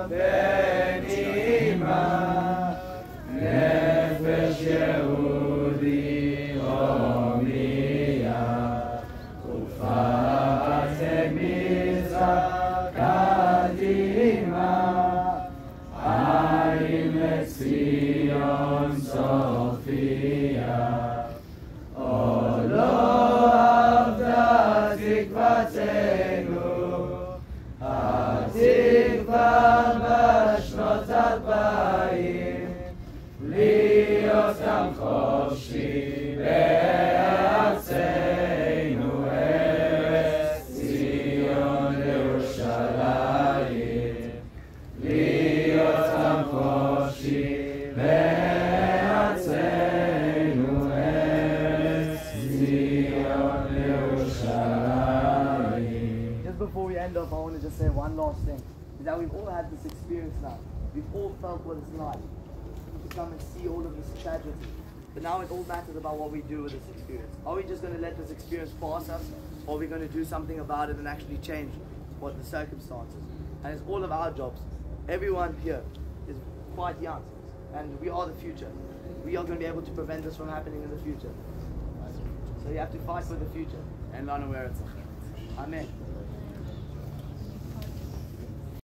בנימה נפש יהודי הומייה ופתק מזרח קדימה עין לציון סופיה עולו עבדה תקוותנו התקווה בשנות 2000 להיות עם חופשי בארצנו ארץ ציון ירושלים להיות עם חופשי בארצנו ארץ ציון ירושלים. Just before we end off, I want to just say one last thing. Is that we've all had this experience now. We've all felt what it's like to come and see all of this tragedy. But now it all matters about what we do with this experience. Are we just going to let this experience pass us, or are we going to do something about it and actually change what the circumstances? And it's all of our jobs. Everyone here is quite young, and we are the future. We are going to be able to prevent this from happening in the future. So you have to fight for the future. And learn where it's. Amen.